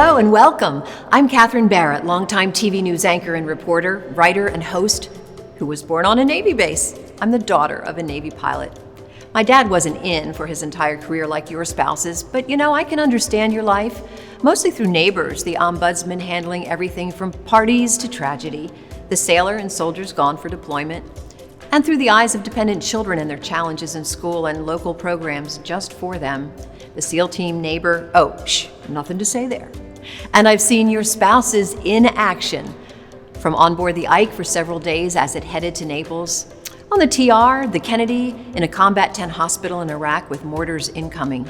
Hello and welcome. I'm Catherine Barrett, longtime TV news anchor and reporter, writer and host, who was born on a Navy base. I'm the daughter of a Navy pilot. My dad wasn't in for his entire career like your spouse's, but I can understand your life, mostly through neighbors, the ombudsman handling everything from parties to tragedy, the sailor and soldiers gone for deployment, and through the eyes of dependent children and their challenges in school and local programs just for them. The SEAL team neighbor, nothing to say there. And I've seen your spouses in action, from on board the Ike for several days as it headed to Naples, on the TR, the Kennedy, in a Combat 10 hospital in Iraq with mortars incoming.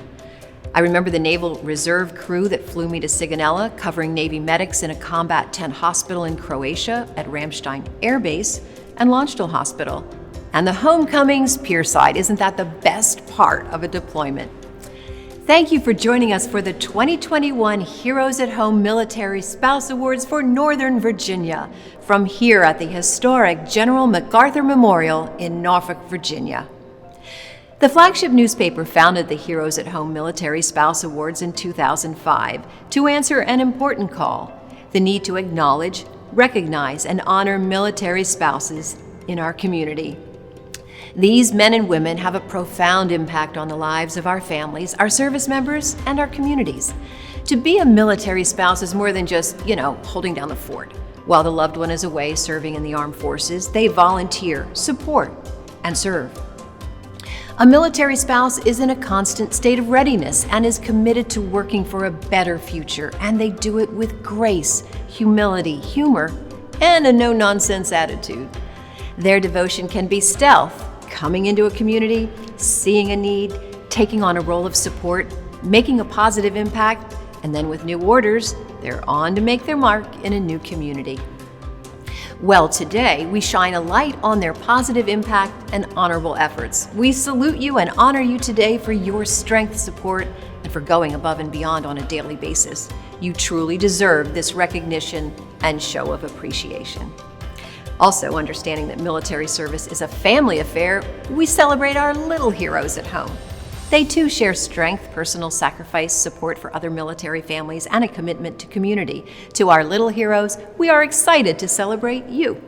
I remember the Naval Reserve crew that flew me to Sigonella, covering Navy medics in a Combat 10 hospital in Croatia at Ramstein Air Base and Launchdale Hospital. And the homecomings pierside, isn't that the best part of a deployment? Thank you for joining us for the 2021 Heroes at Home Military Spouse Awards for Northern Virginia, from here at the historic General MacArthur Memorial in Norfolk, Virginia. The flagship newspaper founded the Heroes at Home Military Spouse Awards in 2005 to answer an important call: the need to acknowledge, recognize, and honor military spouses in our community. These men and women have a profound impact on the lives of our families, our service members, and our communities. To be a military spouse is more than just, holding down the fort. While the loved one is away serving in the armed forces, they volunteer, support, and serve. A military spouse is in a constant state of readiness and is committed to working for a better future, and they do it with grace, humility, humor, and a no-nonsense attitude. Their devotion can be stealth, coming into a community, seeing a need, taking on a role of support, making a positive impact, and then with new orders, they're on to make their mark in a new community. Well, today we shine a light on their positive impact and honorable efforts. We salute you and honor you today for your strength, support, and for going above and beyond on a daily basis. You truly deserve this recognition and show of appreciation. Also, understanding that military service is a family affair, we celebrate our little heroes at home. They too share strength, personal sacrifice, support for other military families, and a commitment to community. To our little heroes, we are excited to celebrate you.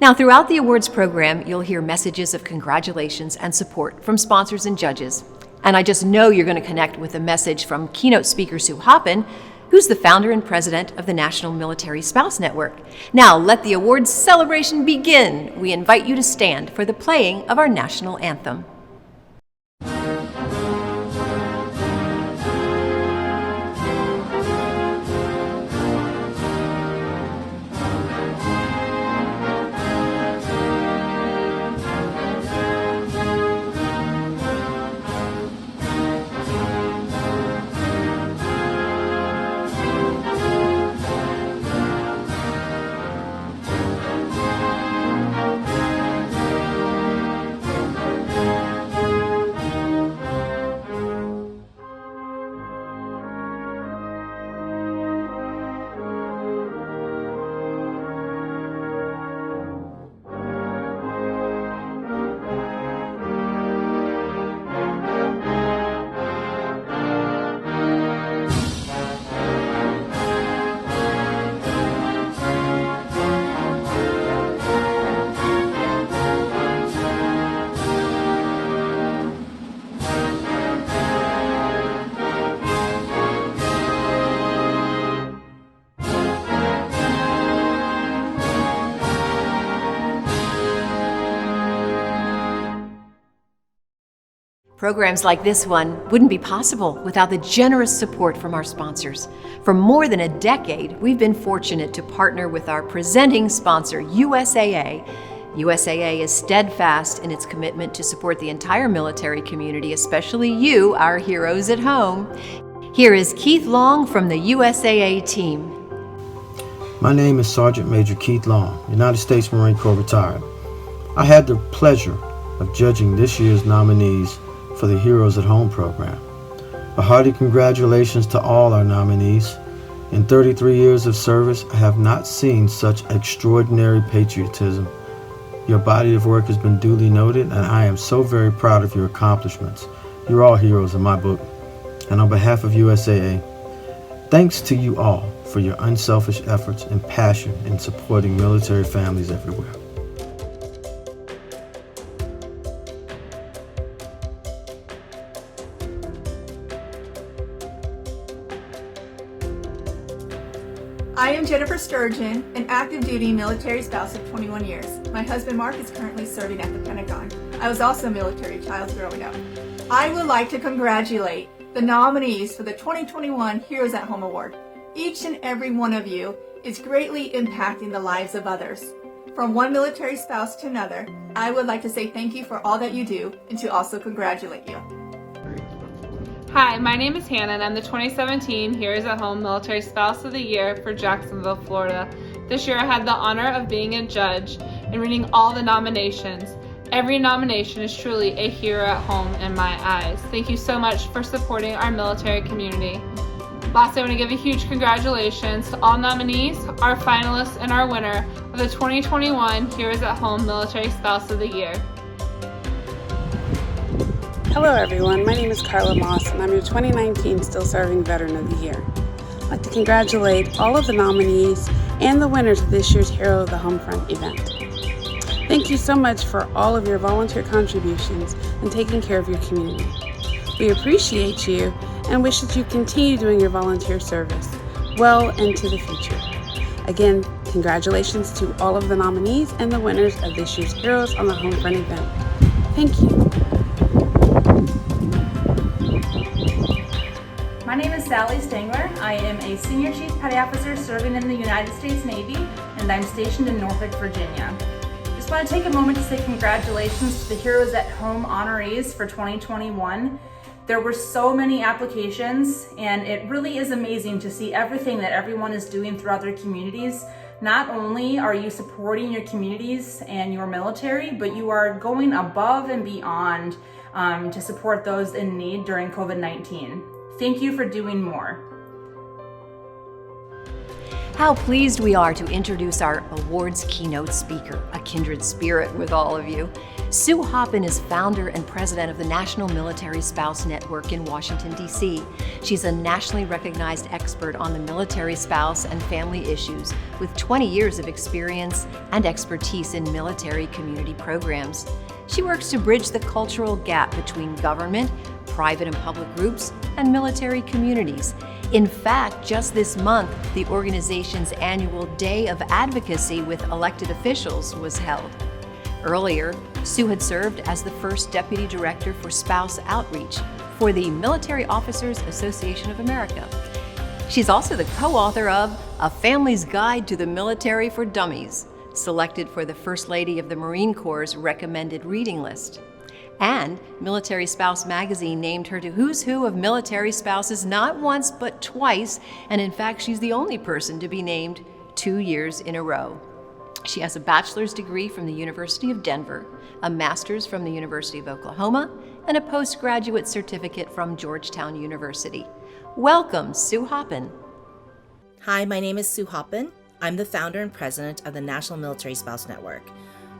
Now, throughout the awards program, you'll hear messages of congratulations and support from sponsors and judges. And I just know you're going to connect with a message from keynote speaker Sue Hoppen, who's the founder and president of the National Military Spouse Network. Now, let the awards celebration begin. We invite you to stand for the playing of our national anthem. Programs like this one wouldn't be possible without the generous support from our sponsors. For more than a decade, we've been fortunate to partner with our presenting sponsor, USAA. USAA is steadfast in its commitment to support the entire military community, especially you, our heroes at home. Here is Keith Long from the USAA team. My name is Sergeant Major Keith Long, United States Marine Corps retired. I had the pleasure of judging this year's nominees for the Heroes at Home program. A hearty congratulations to all our nominees. In 33 years of service, I have not seen such extraordinary patriotism. Your body of work has been duly noted, and I am so very proud of your accomplishments. You're all heroes in my book. And on behalf of USAA, Thanks to you all for your unselfish efforts and passion in supporting military families everywhere. I am Jennifer Sturgeon, an active duty military spouse of 21 years. My husband Mark is currently serving at the Pentagon. I was also a military child growing up. I would like to congratulate the nominees for the 2021 Heroes at Home Award. Each and every one of you is greatly impacting the lives of others. From one military spouse to another, I would like to say thank you for all that you do and to also congratulate you. Hi, my name is Hannah and I'm the 2017 Heroes at Home Military Spouse of the Year for Jacksonville, Florida. This year I had the honor of being a judge and reading all the nominations. Every nomination is truly a hero at home in my eyes. Thank you so much for supporting our military community. Lastly, I want to give a huge congratulations to all nominees, our finalists, and our winner of the 2021 Heroes at Home Military Spouse of the Year. Hello everyone, my name is Carla Moss and I'm your 2019 Still Serving Veteran of the Year. I'd like to congratulate all of the nominees and the winners of this year's Hero of the Homefront event. Thank you so much for all of your volunteer contributions and taking care of your community. We appreciate you and wish that you continue doing your volunteer service well into the future. Again, congratulations to all of the nominees and the winners of this year's Heroes on the Homefront event. Thank you. My name is Sally Stangler. I am a Senior Chief Petty Officer serving in the United States Navy, and I'm stationed in Norfolk, Virginia. Just want to take a moment to say congratulations to the Heroes at Home honorees for 2021. There were so many applications, and it really is amazing to see everything that everyone is doing throughout their communities. Not only are you supporting your communities and your military, but you are going above and beyond to support those in need during COVID-19. Thank you for doing more. How pleased we are to introduce our awards keynote speaker, a kindred spirit with all of you. Sue Hoppen is founder and president of the National Military Spouse Network in Washington, D.C. She's a nationally recognized expert on the military spouse and family issues with 20 years of experience and expertise in military community programs. She works to bridge the cultural gap between government, private and public groups, and military communities. In fact, just this month, the organization's annual Day of Advocacy with elected officials was held. Earlier, Sue had served as the first Deputy Director for Spouse Outreach for the Military Officers Association of America. She's also the co-author of A Family's Guide to the Military for Dummies, selected for the First Lady of the Marine Corps' recommended reading list. And Military Spouse magazine named her to Who's Who of Military Spouses not once but twice, and in fact she's the only person to be named 2 years in a row. She has a bachelor's degree from the University of Denver, a master's from the University of Oklahoma, and a postgraduate certificate from Georgetown University. Welcome, Sue Hoppen. Hi, my name is Sue Hoppen. I'm the founder and president of the National Military Spouse Network.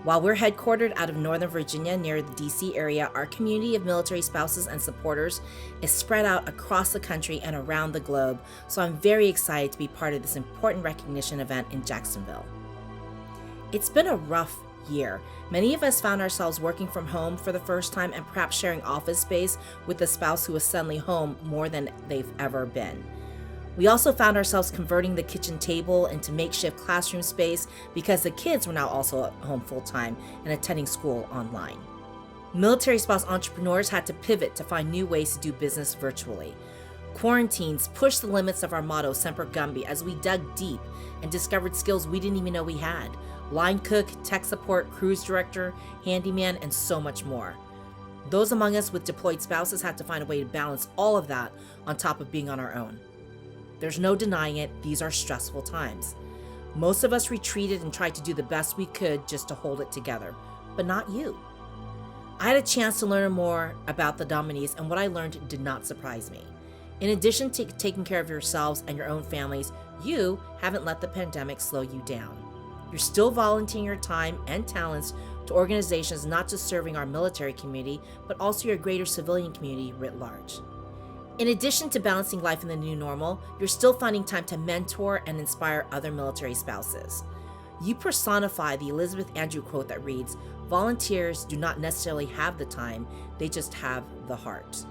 While we're headquartered out of Northern Virginia near the DC area, our community of military spouses and supporters is spread out across the country and around the globe, so I'm very excited to be part of this important recognition event in Jacksonville. It's been a rough year. Many of us found ourselves working from home for the first time and perhaps sharing office space with a spouse who was suddenly home more than they've ever been. We also found ourselves converting the kitchen table into makeshift classroom space because the kids were now also at home full-time and attending school online. Military spouse entrepreneurs had to pivot to find new ways to do business virtually. Quarantines pushed the limits of our motto, Semper Gumby, as we dug deep and discovered skills we didn't even know we had. Line cook, tech support, cruise director, handyman, and so much more. Those among us with deployed spouses had to find a way to balance all of that on top of being on our own. There's no denying it, these are stressful times. Most of us retreated and tried to do the best we could just to hold it together, but not you. I had a chance to learn more about the nominees, and what I learned did not surprise me. In addition to taking care of yourselves and your own families, you haven't let the pandemic slow you down. You're still volunteering your time and talents to organizations not just serving our military community, but also your greater civilian community writ large. In addition to balancing life in the new normal, you're still finding time to mentor and inspire other military spouses. You personify the Elizabeth Andrew quote that reads, "Volunteers do not necessarily have the time, they just have the heart."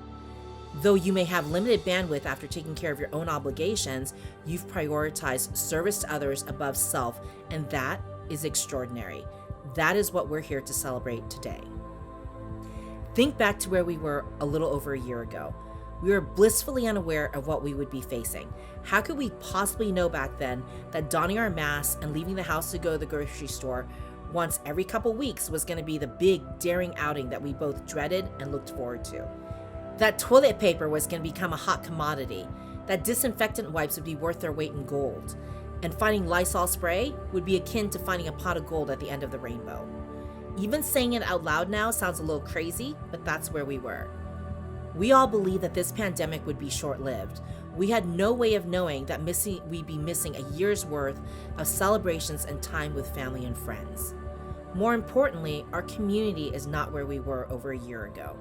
Though you may have limited bandwidth after taking care of your own obligations, you've prioritized service to others above self, and that is extraordinary. That is what we're here to celebrate today. Think back to where we were a little over a year ago. We were blissfully unaware of what we would be facing. How could we possibly know back then that donning our masks and leaving the house to go to the grocery store once every couple weeks was going to be the big, daring outing that we both dreaded and looked forward to? That toilet paper was going to become a hot commodity, that disinfectant wipes would be worth their weight in gold, and finding Lysol spray would be akin to finding a pot of gold at the end of the rainbow. Even saying it out loud now sounds a little crazy, but that's where we were. We all believed that this pandemic would be short-lived. We had no way of knowing that we'd be missing a year's worth of celebrations and time with family and friends. More importantly, our community is not where we were over a year ago.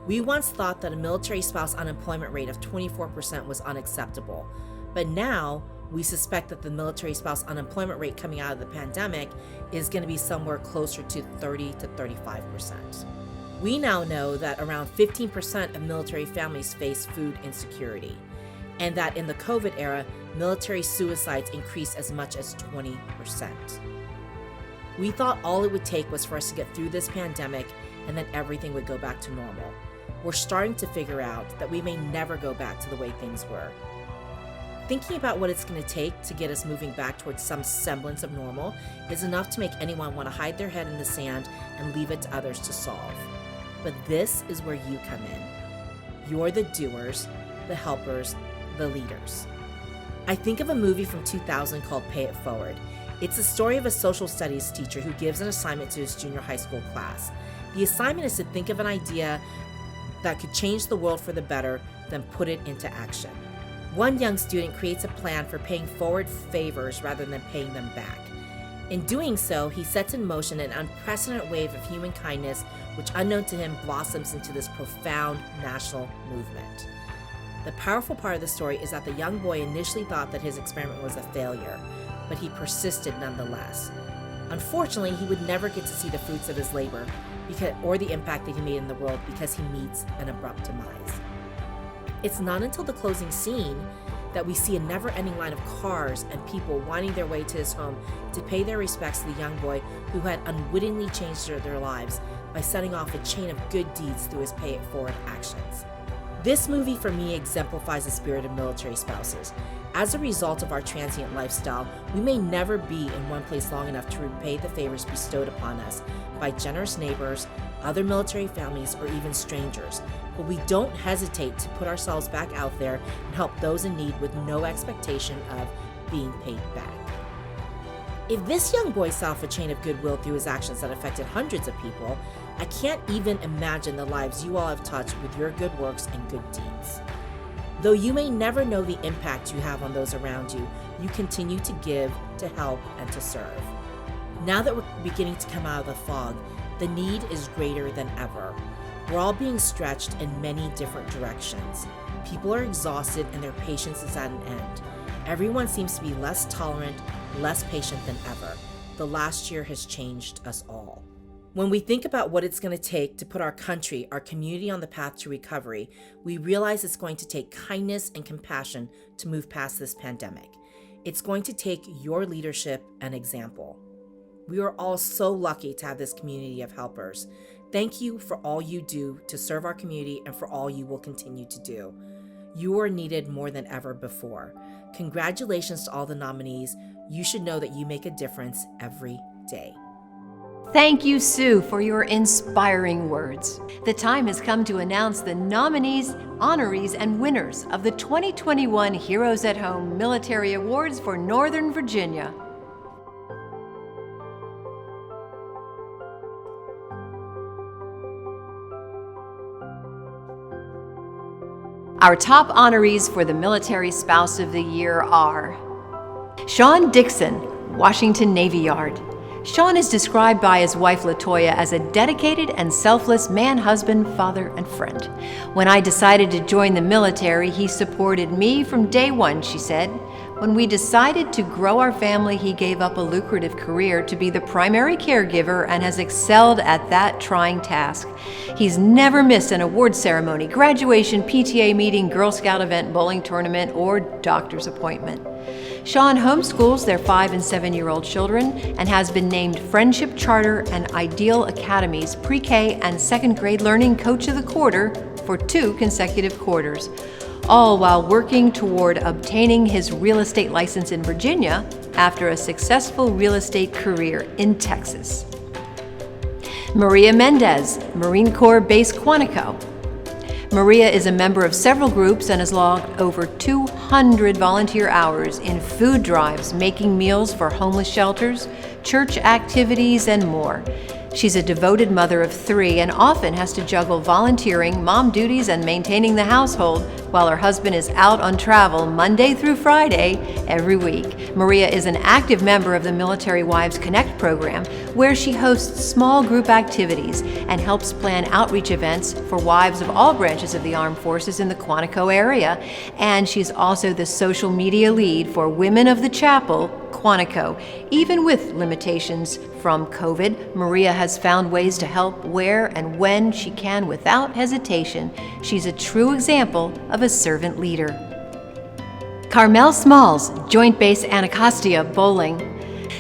We once thought that a military spouse unemployment rate of 24% was unacceptable, but now we suspect that the military spouse unemployment rate coming out of the pandemic is going to be somewhere closer to 30 to 35%. We now know that around 15% of military families face food insecurity, and that in the COVID era, military suicides increased as much as 20%. We thought all it would take was for us to get through this pandemic and then everything would go back to normal. We're starting to figure out that we may never go back to the way things were. Thinking about what it's going to take to get us moving back towards some semblance of normal is enough to make anyone want to hide their head in the sand and leave it to others to solve. But this is where you come in. You're the doers, the helpers, the leaders. I think of a movie from 2000 called Pay It Forward. It's the story of a social studies teacher who gives an assignment to his junior high school class. The assignment is to think of an idea that could change the world for the better, then put it into action. One young student creates a plan for paying forward favors rather than paying them back. In doing so, he sets in motion an unprecedented wave of human kindness, which unknown to him blossoms into this profound national movement. The powerful part of the story is that the young boy initially thought that his experiment was a failure, but he persisted nonetheless. Unfortunately, he would never get to see the fruits of his labor or the impact that he made in the world because he meets an abrupt demise. It's not until the closing scene that we see a never-ending line of cars and people winding their way to his home to pay their respects to the young boy who had unwittingly changed their lives by setting off a chain of good deeds through his Pay It Forward actions. This movie for me exemplifies the spirit of military spouses. As a result of our transient lifestyle, we may never be in one place long enough to repay the favors bestowed upon us by generous neighbors, other military families, or even strangers. But we don't hesitate to put ourselves back out there and help those in need with no expectation of being paid back. If this young boy set off a chain of goodwill through his actions that affected hundreds of people, I can't even imagine the lives you all have touched with your good works and good deeds. Though you may never know the impact you have on those around you, you continue to give, to help, and to serve. Now that we're beginning to come out of the fog, the need is greater than ever. We're all being stretched in many different directions. People are exhausted and their patience is at an end. Everyone seems to be less tolerant, less patient than ever. The last year has changed us all. When we think about what it's going to take to put our country, our community on the path to recovery, we realize it's going to take kindness and compassion to move past this pandemic. It's going to take your leadership and example. We are all so lucky to have this community of helpers. Thank you for all you do to serve our community and for all you will continue to do. You are needed more than ever before. Congratulations to all the nominees. You should know that you make a difference every day. Thank you, Sue, for your inspiring words. The time has come to announce the nominees, honorees, and winners of the 2021 Heroes at Home Military Awards for Northern Virginia. Our top honorees for the Military Spouse of the Year are Sean Dixon, Washington Navy Yard; Sean is described by his wife LaToya as a dedicated and selfless man, husband, father, and friend. When I decided to join the military, he supported me from day one, she said. When we decided to grow our family, he gave up a lucrative career to be the primary caregiver and has excelled at that trying task. He's never missed an award ceremony, graduation, PTA meeting, Girl Scout event, bowling tournament, or doctor's appointment. Sean homeschools their 5- and 7-year-old children and has been named Friendship Charter and Ideal Academy's pre-K and second grade learning coach of the quarter for 2 consecutive quarters, all while working toward obtaining his real estate license in Virginia after a successful real estate career in Texas. Maria Mendez, Marine Corps Base Quantico. Maria is a member of several groups and has logged over 200 volunteer hours in food drives, making meals for homeless shelters, church activities, and more. She's a devoted mother of 3 and often has to juggle volunteering, mom duties, and maintaining the household while her husband is out on travel Monday through Friday every week. Maria is an active member of the Military Wives Connect program, where she hosts small group activities and helps plan outreach events for wives of all branches of the armed forces in the Quantico area. And she's also the social media lead for Women of the Chapel, Quantico. Even with limitations from COVID, Maria has found ways to help where and when she can without hesitation. She's a true example of a servant leader. Carmel Smalls, Joint Base Anacostia Bowling.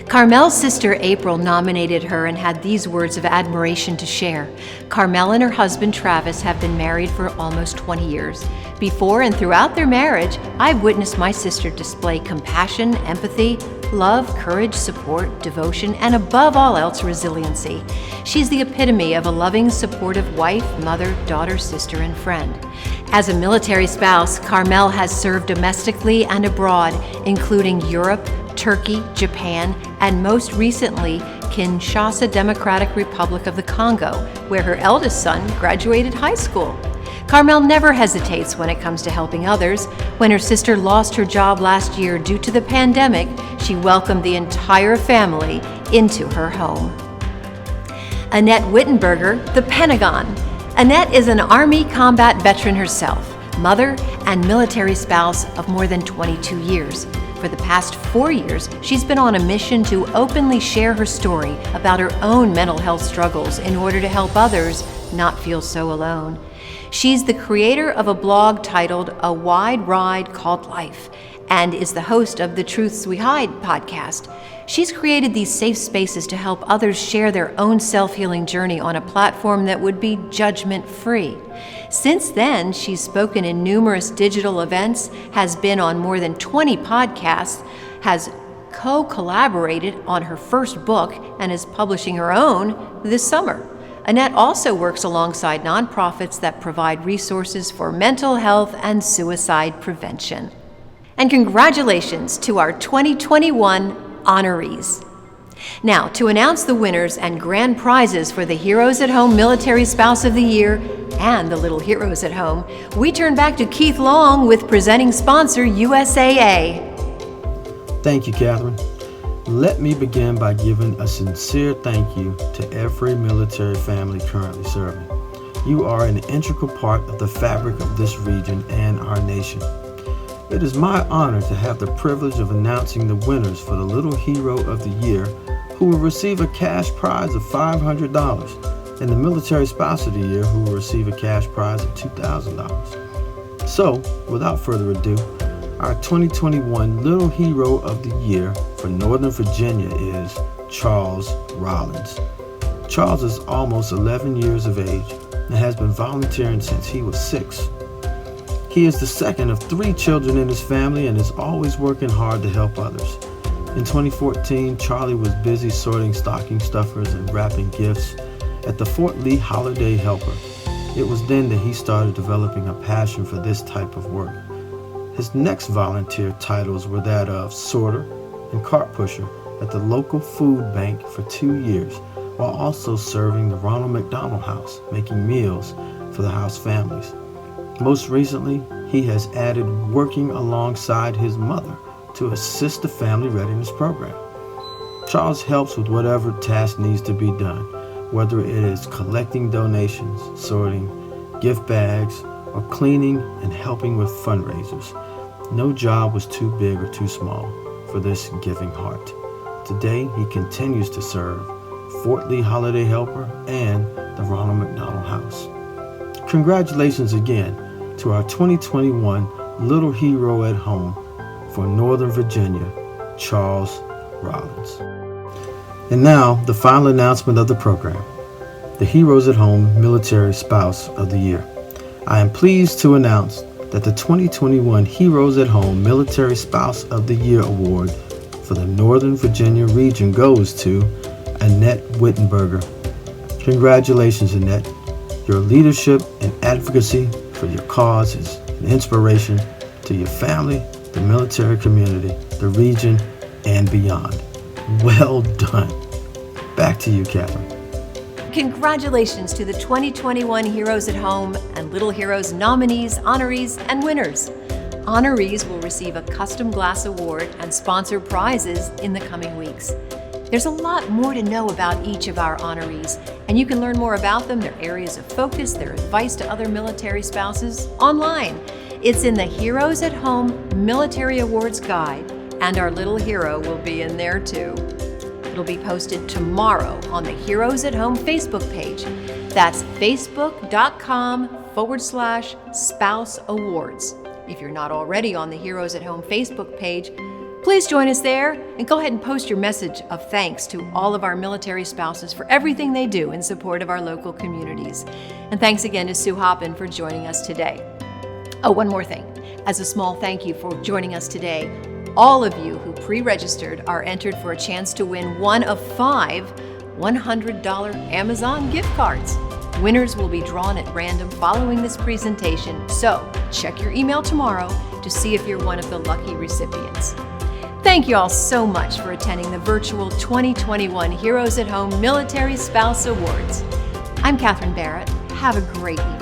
Carmel's sister April nominated her and had these words of admiration to share. Carmel and her husband Travis have been married for almost 20 years. Before and throughout their marriage, I've witnessed my sister display compassion, empathy, love, courage, support, devotion, and above all else, resiliency. She's the epitome of a loving, supportive wife, mother, daughter, sister, and friend. As a military spouse, Carmel has served domestically and abroad, including Europe, Turkey, Japan, and most recently, Kinshasa Democratic Republic of the Congo, where her eldest son graduated high school. Carmel never hesitates when it comes to helping others. When her sister lost her job last year due to the pandemic, she welcomed the entire family into her home. Annette Wittenberger, the Pentagon. Annette is an Army combat veteran herself, mother and military spouse of more than 22 years. For the past 4 years, she's been on a mission to openly share her story about her own mental health struggles in order to help others not feel so alone. She's the creator of a blog titled A Wide Ride Called Life and is the host of the Truths We Hide podcast. She's created these safe spaces to help others share their own self-healing journey on a platform that would be judgment-free. Since then, she's spoken in numerous digital events, has been on more than 20 podcasts, has co-collaborated on her first book, and is publishing her own this summer. Annette also works alongside nonprofits that provide resources for mental health and suicide prevention. And congratulations to our 2021 honorees. Now, to announce the winners and grand prizes for the Heroes at Home Military Spouse of the Year and the Little Heroes at Home, we turn back to Keith Long with presenting sponsor USAA. Thank you, Catherine. Let me begin by giving a sincere thank you to every military family currently serving. You are an integral part of the fabric of this region and our nation. It is my honor to have the privilege of announcing the winners for the Little Hero of the Year, who will receive a cash prize of $500, and the Military Spouse of the Year, who will receive a cash prize of $2,000. So, without further ado, our 2021 Little Hero of the Year for Northern Virginia is Charles Rollins. Charles is almost 11 years of age and has been volunteering since he was 6. He is the second of 3 children in his family and is always working hard to help others. In 2014, Charlie was busy sorting stocking stuffers and wrapping gifts at the Fort Lee Holiday Helper. It was then that he started developing a passion for this type of work. His next volunteer titles were that of sorter and cart pusher at the local food bank for 2 years, while also serving the Ronald McDonald House, making meals for the house families. Most recently, he has added working alongside his mother to assist the family readiness program. Charles helps with whatever task needs to be done, whether it is collecting donations, sorting gift bags, or cleaning and helping with fundraisers. No job was too big or too small for this giving heart. Today, he continues to serve Fort Lee Holiday Helper and the Ronald McDonald House. Congratulations again to our 2021 Little Hero at Home for Northern Virginia, Charles Rollins. And now, the final announcement of the program, the Heroes at Home Military Spouse of the Year. I am pleased to announce that the 2021 Heroes at Home Military Spouse of the Year Award for the Northern Virginia region goes to Annette Wittenberger. Congratulations, Annette. Your leadership and advocacy for your cause is an inspiration to your family, the military community, the region, and beyond. Well done. Back to you, Catherine. Congratulations to the 2021 Heroes at Home and Little Heroes nominees, honorees, and winners. Honorees will receive a custom glass award and sponsor prizes in the coming weeks. There's a lot more to know about each of our honorees, and you can learn more about them, their areas of focus, their advice to other military spouses online. It's in the Heroes at Home Military Awards Guide, and our little hero will be in there too. It'll be posted tomorrow on the Heroes at Home Facebook page. That's facebook.com/spouse awards. If you're not already on the Heroes at Home Facebook page, please join us there and go ahead and post your message of thanks to all of our military spouses for everything they do in support of our local communities. And thanks again to Sue Hoppin for joining us today. Oh, one more thing. As a small thank you for joining us today, all of you who pre-registered are entered for a chance to win one of 5 $100 Amazon gift cards. Winners will be drawn at random following this presentation, so check your email tomorrow to see if you're one of the lucky recipients. Thank you all so much for attending the virtual 2021 Heroes at Home Military Spouse Awards. I'm Catherine Barrett. Have a great evening.